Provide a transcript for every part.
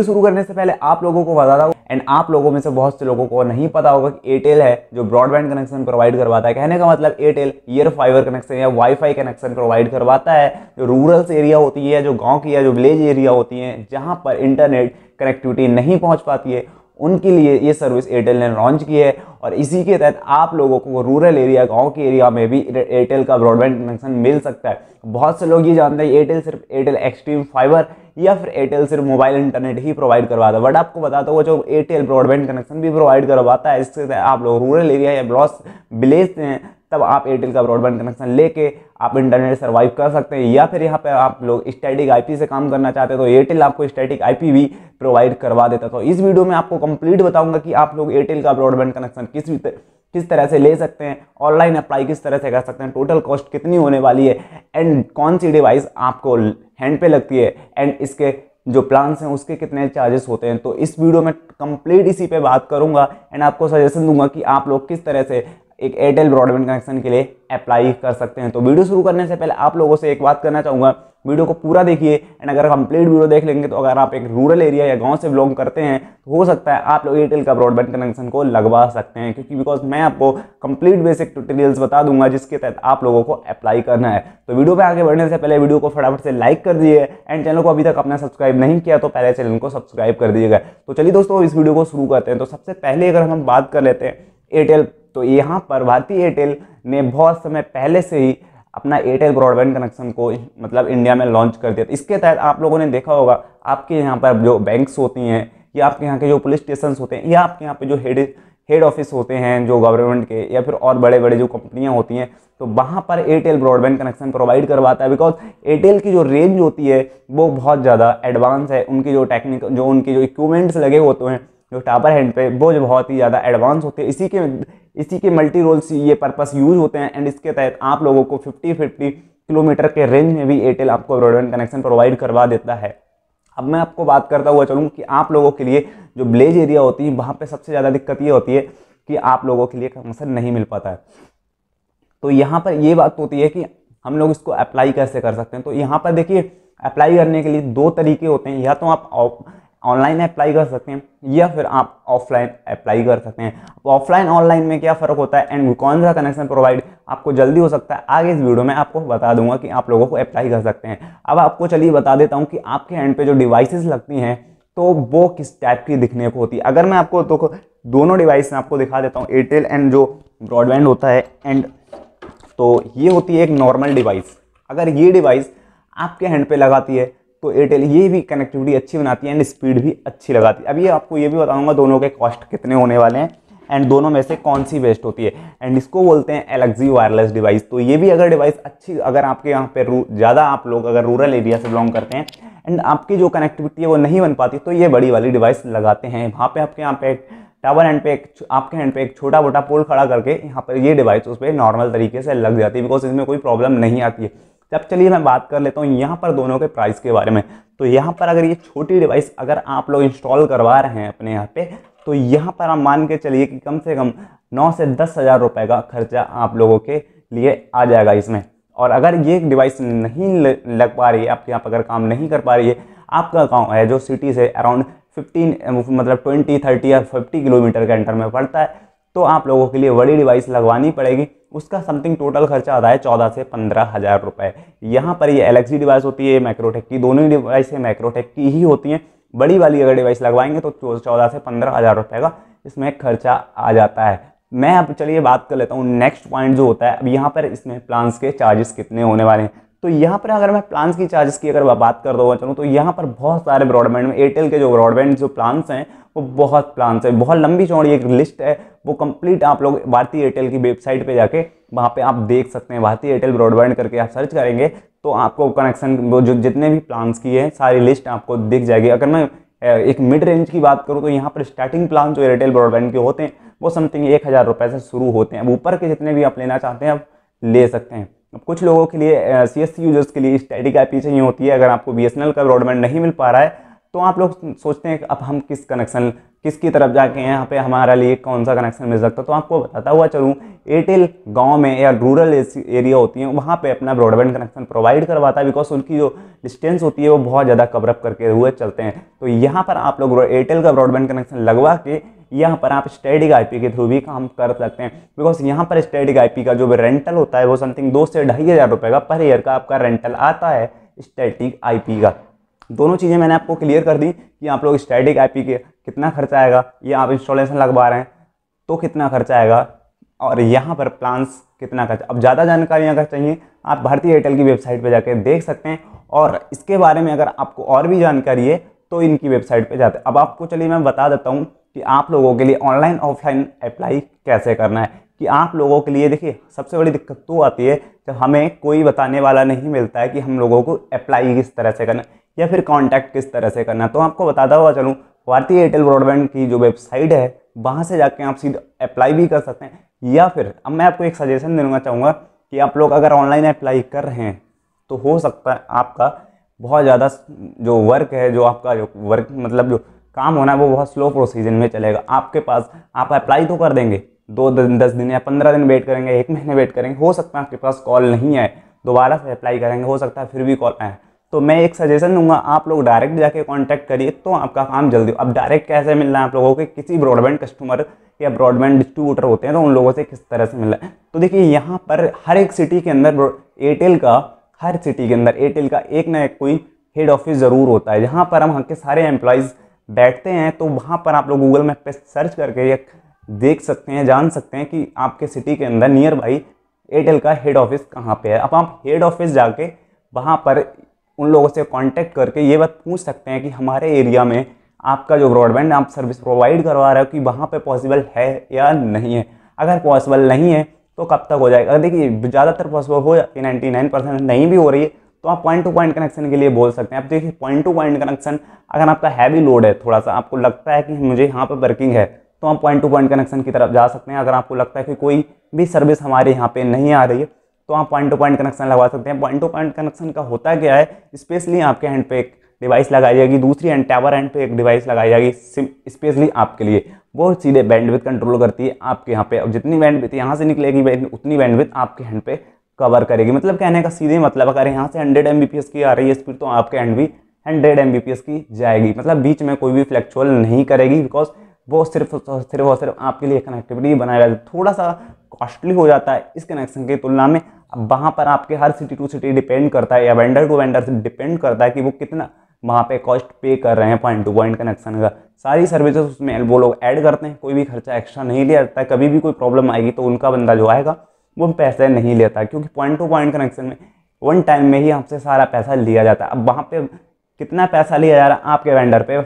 शुरू करने से पहले आप लोगों को बता दूं, एंड आप लोगों में से बहुत से लोगों को नहीं पता होगा कि एयरटेल है जो ब्रॉडबैंड कनेक्शन प्रोवाइड करवाता है। कहने का मतलब एयरटेल ईयर फाइबर कनेक्शन या वाईफाई कनेक्शन प्रोवाइड करवाता है जो रूरल एरिया होती है, जो गांव की या जो विलेज एरिया होती है, जहां पर इंटरनेट कनेक्टिविटी नहीं पहुंच पाती है, उनके लिए ये सर्विस एयरटेल ने लॉन्च की है। और इसी के तहत आप लोगों को रूरल एरिया, गांव के एरिया में भी एयरटेल का ब्रॉडबैंड कनेक्शन मिल सकता है। बहुत से लोग ये जानते हैं एयरटेल सिर्फ एयरटेल एक्सट्रीम फाइबर या फिर एयरटेल सिर्फ मोबाइल इंटरनेट ही प्रोवाइड करवाता है, बट आपको बताता हूँ जो एयरटेल ब्रॉडबैंड कनेक्शन भी प्रोवाइड करवाता है। इससे आप लोग रूरल एरिया या ब्लॉस विलेज से हैं तब आप एयरटेल का ब्रॉडबैंड कनेक्शन लेके आप इंटरनेट सर्वाइव कर सकते हैं। या फिर यहाँ पे आप लोग स्टैटिक आईपी से काम करना चाहते हैं तो एयरटेल आपको स्टैटिक आईपी भी प्रोवाइड करवा देता है। तो इस वीडियो में आपको कंप्लीट बताऊंगा कि आप लोग एयरटेल का ब्रॉडबैंड कनेक्शन किस तरह से ले सकते हैं, ऑनलाइन अप्लाई किस तरह से कर सकते हैं, टोटल कॉस्ट कितनी होने वाली है, एंड कौन सी डिवाइस आपको हैंड पे लगती है, एंड इसके जो प्लान्स हैं उसके कितने चार्जेस होते हैं। तो इस वीडियो में कंप्लीट इसी पे बात करूंगा एंड आपको सजेशन दूंगा कि आप लोग किस तरह से एक एयरटेल ब्रॉडबैंड कनेक्शन के लिए अप्लाई कर सकते हैं। तो वीडियो शुरू करने से पहले आप लोगों से एक बात करना चाहूँगा, वीडियो को पूरा देखिए एंड अगर कंप्लीट वीडियो देख लेंगे तो अगर आप एक रूरल एरिया या गांव से बिलोंग करते हैं तो हो सकता है आप लोग एयरटेल का ब्रॉडबैंड कनेक्शन को लगवा सकते हैं, क्योंकि बिकॉज मैं आपको कंप्लीट बेसिक ट्यूटोरियल्स बता दूंगा जिसके तहत आप लोगों को अप्लाई करना है। तो वीडियो पे आगे बढ़ने से पहले वीडियो को फटाफट से लाइक कर दीजिए एंड चैनल को अभी तक अपना सब्सक्राइब नहीं किया तो पहले चैनल को सब्सक्राइब कर दीजिएगा। तो चलिए दोस्तों इस वीडियो को शुरू करते हैं। तो सबसे पहले अगर हम बात कर लेते हैं एयरटेल, तो यहाँ पर भारतीय एयरटेल ने बहुत समय पहले से ही अपना एयरटेल ब्रॉडबैंड कनेक्शन को मतलब इंडिया में लॉन्च कर दिया। इसके तहत आप लोगों ने देखा होगा आपके यहाँ पर जो बैंक्स होती हैं या आपके यहाँ के जो पुलिस स्टेशन होते हैं या आपके यहाँ पे जो हेड ऑफिस होते हैं जो गवर्नमेंट के या फिर और बड़े बड़े जो कंपनियाँ होती हैं, तो वहाँ पर एयरटेल ब्रॉडबैंड कनेक्शन प्रोवाइड करवाता है। बिकॉज एयरटेल की जो रेंज होती है वो बहुत ज़्यादा एडवांस है, उनकी जो उनके जो इक्विपमेंट्स लगे होते हैं जो टावर हैंड पे वो जो बहुत ही ज़्यादा एडवांस होते हैं, इसी के मल्टी रोल्स ये पर्पस यूज होते हैं। एंड इसके तहत आप लोगों को 50 किलोमीटर के रेंज में भी एयरटेल आपको ब्रॉडबैंड कनेक्शन प्रोवाइड करवा देता है। अब मैं आपको बात करता हुआ चलूँ कि आप लोगों के लिए जो विलेज एरिया होती है वहाँ पे सबसे ज़्यादा दिक्कत ये होती है कि आप लोगों के लिए कनेक्शन नहीं मिल पाता है। तो यहाँ पर ये बात होती है कि हम लोग इसको अप्लाई कैसे कर सकते हैं। तो यहाँ पर देखिए अप्लाई करने के लिए दो तरीके होते हैं, या तो आप ऑनलाइन अप्लाई कर सकते हैं या फिर आप ऑफलाइन अप्लाई कर सकते हैं। ऑफलाइन ऑनलाइन में क्या फ़र्क होता है एंड कौन सा कनेक्शन प्रोवाइड आपको जल्दी हो सकता है, आगे इस वीडियो में आपको बता दूंगा कि आप लोगों को अप्लाई कर सकते हैं। अब आपको चलिए बता देता हूं कि आपके हैंड पे जो डिवाइसेस लगती हैं तो वो किस टाइप की दिखने को होती है। अगर मैं आपको तो दोनों डिवाइस में आपको दिखा देता हूँ, एयरटेल एंड जो ब्रॉडबैंड होता है एंड तो ये होती है एक नॉर्मल डिवाइस। अगर ये डिवाइस आपके हैंड पे लगाती है तो एयरटेल ये भी कनेक्टिविटी अच्छी बनाती है एंड स्पीड भी अच्छी लगाती है। अभी आपको ये भी बताऊंगा दोनों के कॉस्ट कितने होने वाले हैं एंड दोनों में से कौन सी बेस्ट होती है। एंड इसको बोलते हैं एलएक्सी वायरलेस डिवाइस। तो ये भी अगर डिवाइस अच्छी, अगर आपके यहाँ पे ज़्यादा आप लोग अगर रूरल एरिया से बिलोंग करते हैं एंड आपकी जो कनेक्टिविटी है वो नहीं बन पाती तो ये बड़ी वाली डिवाइस लगाते हैं। वहाँ पे आपके यहाँ पे टावर हैंड पे आपके हैंड पे एक छोटा मोटा पोल खड़ा करके यहाँ पर ये डिवाइस उस पर नॉर्मल तरीके से लग जाती है, बिकॉज इसमें कोई प्रॉब्लम नहीं आती है। अब चलिए मैं बात कर लेता हूँ यहाँ पर दोनों के प्राइस के बारे में। तो यहाँ पर अगर ये छोटी डिवाइस अगर आप लोग इंस्टॉल करवा रहे हैं अपने यहाँ पे तो यहाँ पर आप मान के चलिए कि कम से कम 9 से 10 हज़ार रुपये का खर्चा आप लोगों के लिए आ जाएगा इसमें। और अगर ये डिवाइस नहीं लग पा रही है, आपके यहाँ पर अगर काम नहीं कर पा रही है, आपका गाँव है जो सिटी से अराउंड 20, 30 या 50 किलोमीटर के अंडर में पड़ता है, तो आप लोगों के लिए बड़ी डिवाइस लगवानी पड़ेगी। उसका समथिंग टोटल खर्चा आता है 14 से 15 हज़ार रुपये। यहाँ पर ये एलएक्सी डिवाइस होती है, मैक्रोटेक की, दोनों ही डिवाइस मैक्रोटेक की ही होती हैं। बड़ी वाली अगर डिवाइस लगवाएंगे तो 14 से 15 हज़ार रुपये का इसमें खर्चा आ जाता है। मैं अब चलिए बात कर लेता हूँ नेक्स्ट पॉइंट जो होता है। अब यहाँ पर इसमें प्लान्स के चार्जेस कितने होने वाले हैं। तो यहाँ पर अगर मैं प्लान्स की चार्जेस की अगर बात कर दूँगा चलूँ तो यहाँ पर बहुत सारे ब्रॉडबैंड में एयरटेल के जो ब्रॉडबैंड जो प्लान्स हैं वो बहुत प्लान्स है, बहुत लंबी चौड़ी एक लिस्ट है। वो कंप्लीट आप लोग भारतीय एयरटेल की वेबसाइट पे जाके वहाँ पे आप देख सकते हैं। भारतीय एयरटेल ब्रॉडबैंड करके आप सर्च करेंगे तो आपको कनेक्शन वो जो जितने भी प्लान्स की है सारी लिस्ट आपको दिख जाएगी। अगर मैं एक मिड रेंज की बात करूँ तो यहाँ पर स्टार्टिंग प्लान जो एयरटेल ब्रॉडबैंड के होते हैं वो समथिंग 1000 रुपये से शुरू होते हैं। अब ऊपर के जितने भी आप लेना चाहते हैं आप ले सकते हैं। अब कुछ लोगों के लिए सीएससी यूजर्स के लिए स्टैटिक आईपी चाहिए होती है। अगर आपको बीएसएनएल का ब्रॉडबैंड नहीं मिल पा रहा है तो आप लोग सोचते हैं कि अब हम किसकी तरफ जाके यहाँ पे हमारे लिए कौन सा कनेक्शन मिल सकता है। तो आपको बताता हुआ चलूँ, एयरटेल गांव में या रूरल एरिया होती है वहाँ पे अपना ब्रॉडबैंड कनेक्शन प्रोवाइड करवाता है, बिकॉज उनकी जो डिस्टेंस होती है वो बहुत ज़्यादा कवरअप करके हुए चलते हैं। तो यहाँ पर आप लोग एयरटेल का ब्रॉडबैंड कनेक्शन लगवा के यहाँ पर आप स्टैटिक आईपी के थ्रू भी काम कर सकते हैं, बिकॉज यहाँ पर स्टैटिक आईपी का जो रेंटल होता है वो समथिंग 2 से 2,500 रुपये का पर ईयर का आपका रेंटल आता है स्टैटिक आईपी का। दोनों चीज़ें मैंने आपको क्लियर कर दी कि आप लोग स्टैटिक आईपी के कितना खर्चा आएगा, ये आप इंस्टॉलेशन लगवा रहे हैं तो कितना खर्चा आएगा, और यहाँ पर प्लान्स कितना खर्चा। अब ज़्यादा जानकारी अगर चाहिए आप भारतीय एयरटेल की वेबसाइट पर जाकर देख सकते हैं, और इसके बारे में अगर आपको और भी जानकारी है तो इनकी वेबसाइट पे जाते हैं। अब आपको चलिए मैं बता देता हूँ कि आप लोगों के लिए ऑनलाइन ऑफलाइन अप्लाई कैसे करना है। कि आप लोगों के लिए देखिए सबसे बड़ी दिक्कत तो आती है जब हमें कोई बताने वाला नहीं मिलता है कि हम लोगों को अप्लाई किस तरह से करना है या फिर कांटेक्ट किस तरह से करना है। तो आपको बताता हुआ चलूँ, भारतीय एयरटेल ब्रॉडबैंड की जो वेबसाइट है वहाँ से जाके आप सीधे अप्लाई भी कर सकते हैं, या फिर अब मैं आपको एक सजेशन देना चाहूँगा कि आप लोग अगर ऑनलाइन अप्लाई कर रहे हैं तो हो सकता है आपका बहुत ज़्यादा जो वर्क है, जो आपका जो वर्क मतलब जो काम होना है वो बहुत स्लो प्रोसीजर में चलेगा। आपके पास आप अप्लाई तो कर देंगे, 2 दिन 10 दिन या 15 दिन वेट करेंगे, 1 महीने वेट करेंगे, हो सकता है आपके पास कॉल नहीं आए, दोबारा से अप्लाई करेंगे, हो सकता है फिर भी कॉल आए। तो मैं एक सजेशन दूंगा, आप लोग डायरेक्ट जाके कांटेक्ट करिए तो आपका काम जल्दी। अब डायरेक्ट कैसे मिलना है आप लोगों को, किसी ब्रॉडबैंड कस्टमर या ब्रॉडबैंड डिस्ट्रीब्यूटर होते हैं तो उन लोगों से किस तरह से मिलना है। तो देखिए यहाँ पर हर एक सिटी के अंदर एयरटेल का, हर सिटी के अंदर एयरटेल का एक ना एक कोई हेड ऑफिस ज़रूर होता है जहाँ पर हम वहाँ के सारे एम्प्लॉयज़ बैठते हैं। तो वहाँ पर आप लोग गूगल मैप पे सर्च करके देख सकते हैं, जान सकते हैं कि आपके सिटी के अंदर नियर बाई एयरटेल का हेड ऑफिस कहाँ पे है। अब आप हेड ऑफिस जाके वहाँ पर उन लोगों से कांटेक्ट करके ये बात पूछ सकते हैं कि हमारे एरिया में आपका जो ब्रॉडबैंड आप सर्विस प्रोवाइड करवा रहे हो कि वहाँ पे पॉसिबल है या नहीं है। अगर पॉसिबल नहीं है तो कब तक हो जाएगा। देखिए ज़्यादातर पॉसिबल हो जाती है, 99% नहीं भी हो रही है तो आप पॉइंट टू पॉइंट कनेक्शन के लिए बोल सकते हैं। अब देखिए पॉइंट टू पॉइंट कनेक्शन अगर आपका हैवी लोड है, थोड़ा सा आपको लगता है कि मुझे यहाँ पर वर्किंग है तो आप पॉइंट टू पॉइंट कनेक्शन की तरफ जा सकते हैं। अगर आपको लगता है कि कोई भी सर्विस हमारे यहाँ पे नहीं आ रही है तो आप पॉइंट टू पॉइंट कनेक्शन लगवा सकते हैं। पॉइंट टू पॉइंट कनेक्शन का होता क्या है, स्पेशली आपके हैंड पे एक डिवाइस लगाई जाएगी, दूसरी हैंड टावर हैंड पे एक डिवाइस लगाई जाएगी स्पेशली आपके लिए, वो सीधे बैंडविड्थ कंट्रोल करती है आपके यहाँ पे। अब जितनी बैंडविड्थ यहाँ से निकलेगी उतनी बैंडविड्थ आपके हैंड पे कवर करेगी। मतलब कहने का सीधे मतलब अगर यहाँ से 100 Mbps की आ रही है स्पीड तो आपके हैंड भी 100 Mbps की जाएगी। मतलब बीच में कोई भी फ्लैक्चुअल नहीं करेगी, बिकॉज वो सिर्फ और सिर्फ आपके लिए कनेक्टिविटी बनाया जाता है। थोड़ा सा कॉस्टली हो जाता है इस कनेक्शन की तुलना में। अब वहाँ पर आपके हर सिटी टू सिटी डिपेंड करता है या वेंडर टू वेंडर से डिपेंड करता है कि वो कितना वहाँ पे कॉस्ट पे कर रहे हैं पॉइंट टू पॉइंट कनेक्शन का। सारी सर्विसेज उसमें वो लोग ऐड करते हैं, कोई भी खर्चा एक्स्ट्रा नहीं लिया जाता है। कभी भी कोई प्रॉब्लम आएगी तो उनका बंदा जो आएगा वो पैसे नहीं लेता, क्योंकि पॉइंट टू पॉइंट कनेक्शन में वन टाइम में ही आपसे सारा पैसा लिया जाता है। अब वहाँ पे कितना पैसा लिया जा रहा है आपके वेंडर पे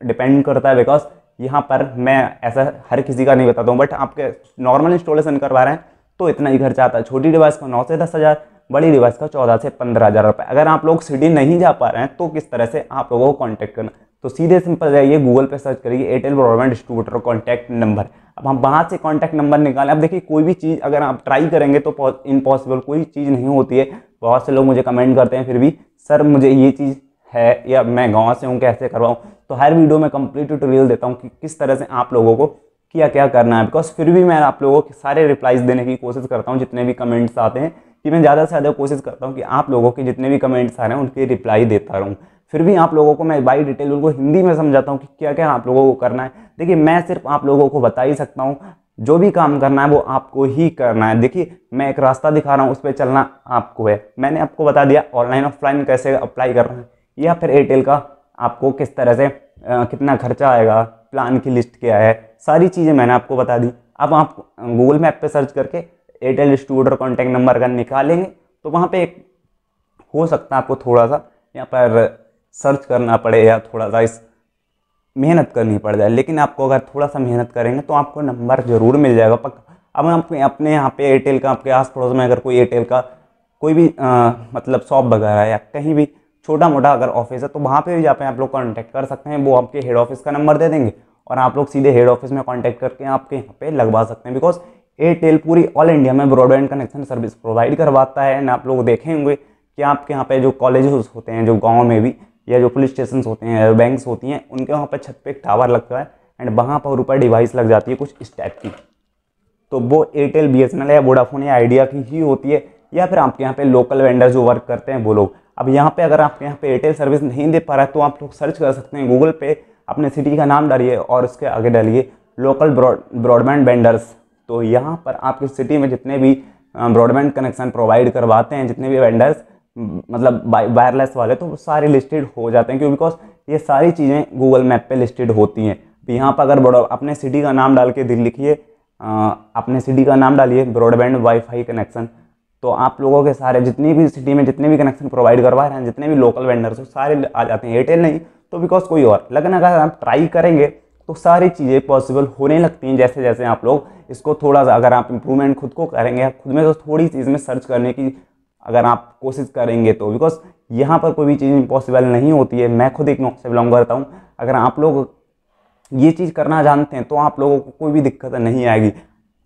डिपेंड करता है, बिकॉज यहाँ पर मैं ऐसा हर किसी का नहीं बताता हूँ, बट आपके नॉर्मल इंस्टॉलेशन करवा रहे हैं तो इतना ही खर्चा आता है। छोटी डिवाइस का 9 से 10 हज़ार, बड़ी डिवाइस का 14 से 15 हज़ार रुपये। अगर आप लोग सिटी नहीं जा पा रहे हैं तो किस तरह से आप लोगों को कॉन्टैक्ट करना, तो सीधे सिंपल जाइए गूगल पे सर्च करिए Airtel broadband distributor contact number. अब हम वहाँ से कॉन्टैक्ट नंबर निकालें। अब देखिए कोई भी चीज़ अगर आप ट्राई करेंगे तो इम्पॉसिबल कोई चीज़ नहीं होती है। बहुत से लोग मुझे कमेंट करते हैं फिर भी, सर मुझे ये चीज़ है या मैं गाँव से हूँ कैसे करवाऊँ। तो हर वीडियो में कंप्लीट ट्यूटोरियल देता हूँ कि किस तरह से आप लोगों को क्या क्या करना है, बिकॉज फिर भी मैं आप लोगों के सारे रिप्लाईज देने की कोशिश करता हूँ। जितने भी कमेंट्स आते हैं कि मैं ज़्यादा से ज़्यादा कोशिश करता हूँ कि आप लोगों के जितने भी कमेंट्स आ रहे हैं उनके रिप्लाई देता रहूँ। फिर भी आप लोगों को मैं बाई डिटेल उनको हिंदी में समझाता हूँ कि क्या क्या आप लोगों को करना है। देखिए मैं सिर्फ आप लोगों को बता ही सकता हूँ, जो भी काम करना है वो आपको ही करना है। देखिए मैं एक रास्ता दिखा रहा हूँ, उस पर चलना आपको है। मैंने आपको बता दिया ऑनलाइन ऑफलाइन कैसे अप्लाई करना है, या फिर एयरटेल का आपको किस तरह से कितना खर्चा आएगा, प्लान की लिस्ट क्या है, सारी चीज़ें मैंने आपको बता दी। अब आप गूगल मैप पे सर्च करके एयरटेल डिस्ट्रीब्यूटर कॉन्टैक्ट नंबर अगर निकालेंगे तो वहाँ पे एक हो सकता है आपको थोड़ा सा यहाँ पर सर्च करना पड़े या थोड़ा सा इस मेहनत करनी पड़ जाए, लेकिन आपको अगर थोड़ा सा मेहनत करेंगे तो आपको नंबर ज़रूर मिल जाएगा पक्का। अब आप अपने यहाँ पे एयरटेल का आपके आस पड़ोस में अगर कोई एयरटेल का कोई भी मतलब शॉप वगैरह या कहीं भी छोटा मोटा अगर ऑफिस है तो वहाँ पे भी जाके आप लोग कांटेक्ट कर सकते हैं। वो आपके हेड ऑफिस का नंबर दे देंगे और आप लोग सीधे हेड ऑफिस में कांटेक्ट करके आपके यहाँ पे लगवा सकते हैं। बिकॉज एयरटेल पूरी ऑल इंडिया में ब्रॉडबैंड कनेक्शन सर्विस प्रोवाइड करवाता है। एंड आप लोग देखें होंगे कि आपके यहाँ पे जो कॉलेजेस होते हैं, जो गाँव में भी, या जो पुलिस स्टेशन होते हैं, बैंक्स होती हैं, उनके वहाँ पर छत पे एक टावर लगता है एंड वहाँ पर ऊपर डिवाइस लग जाती है कुछ इस टाइप की। तो वो एयरटेल, बीएसएनएल या वोडाफोन या आइडिया की ही होती है, या फिर आपके यहाँ पे लोकल वेंडर जो वर्क करते हैं वो लोग। अब यहाँ पे अगर आपके यहाँ पे एयरटेल सर्विस नहीं दे पा रहा है तो आप लोग सर्च कर सकते हैं गूगल पे, अपने सिटी का नाम डालिए और उसके आगे डालिए लोकल ब्रॉडबैंड वेंडर्स। तो यहाँ पर आपकी सिटी में जितने भी ब्रॉडबैंड कनेक्शन प्रोवाइड करवाते हैं, जितने भी वेंडर्स मतलब वायरलेस वाले, तो वो सारे लिस्टेड हो जाते हैं, क्यों? बिकॉज ये सारी चीज़ें गूगल मैप पे लिस्टेड होती हैं। तो यहाँ पर अगर अपने सिटी का नाम डाल के लिखिए, अपने सिटी का नाम डालिए ब्रॉडबैंड वाईफाई कनेक्शन, तो आप लोगों के सारे जितनी भी सिटी में जितने भी कनेक्शन प्रोवाइड करवा रहे हैं, जितने भी लोकल वेंडर्स हो, सारे आ जाते हैं। एयरटेल नहीं तो बिकॉज कोई और, लेकिन अगर आप ट्राई करेंगे तो सारी चीज़ें पॉसिबल होने लगती हैं। जैसे जैसे आप लोग इसको थोड़ा सा, अगर आप इंप्रूवमेंट खुद को करेंगे, खुद में तो थोड़ी चीज़ में सर्च करने की अगर आप कोशिश करेंगे तो, बिकॉज यहाँ पर कोई भी चीज़ इम्पॉसिबल नहीं होती है। मैं खुद एक नॉक से बिलोंग करता हूँ। अगर आप लोग ये चीज़ करना जानते हैं तो आप लोगों को कोई भी दिक्कत नहीं आएगी।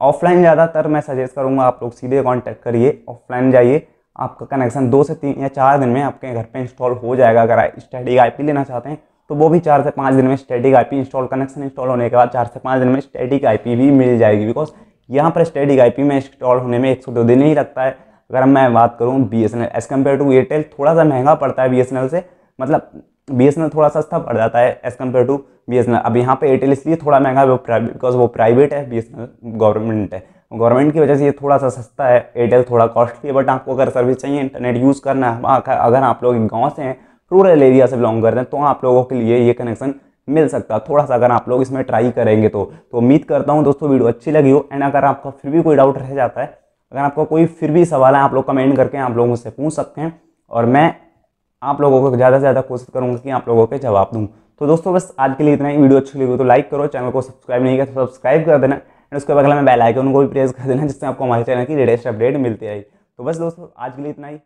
ऑफलाइन ज़्यादातर मैं सजेस्ट करूँगा आप लोग सीधे कांटेक्ट करिए, ऑफलाइन जाइए, आपका कनेक्शन 2 से 3 या 4 दिन में आपके घर पे इंस्टॉल हो जाएगा। अगर स्टैटिक आईपी लेना चाहते हैं तो वो भी 4 से 5 दिन में static IP install, connection install होने के बाद 4 से 5 दिन में स्टैटिक आईपी भी मिल जाएगी। बिकॉज यहाँ पर स्टैटिक आईपी में इंस्टॉल होने में 1 से 2 दिन ही लगता है। अगर मैं बात करूँ BSNL as compare to Airtel, थोड़ा सा महंगा पड़ता है बीएसएनएल से, मतलब बीएसएनएल थोड़ा सस्ता पड़ जाता है एज़ कम्पेयर टू बीएसएनएल। अब यहाँ पे एयरटेल इसलिए थोड़ा महंगा है बिकॉज वो प्राइवेट है, बीएसएनएल गवर्नमेंट है। गवर्नमेंट की वजह से ये थोड़ा सा सस्ता है, एयरटेल थोड़ा कॉस्टली है। बट आपको अगर सर्विस चाहिए, इंटरनेट यूज़ करना है, अगर आप लोग गाँव से हैं, रूरल एरिया से बिलोंग करते हैं, तो आप लोगों के लिए ये कनेक्शन मिल सकता है थोड़ा सा, अगर आप लोग इसमें ट्राई करेंगे तो उम्मीद करता हूँ दोस्तों वीडियो अच्छी लगी हो। एंड अगर आपका फिर भी कोई डाउट रह जाता है, अगर आपका कोई फिर भी सवाल है, आप लोग कमेंट करके आप लोग मुझसे पूछ सकते हैं और मैं आप लोगों को ज़्यादा से ज़्यादा कोशिश करूँगा कि आप लोगों के जवाब दूँ। तो दोस्तों बस आज के लिए इतना ही। वीडियो अच्छी लगी तो लाइक करो, चैनल को सब्सक्राइब नहीं किया तो सब्सक्राइब कर देना, एंड उसके बगल में बेल आइकन को भी प्रेस कर देना, जिससे आपको हमारे चैनल की लेटेस्ट अपडेट मिलती रहेगी। तो बस दोस्तों आज के लिए इतना ही।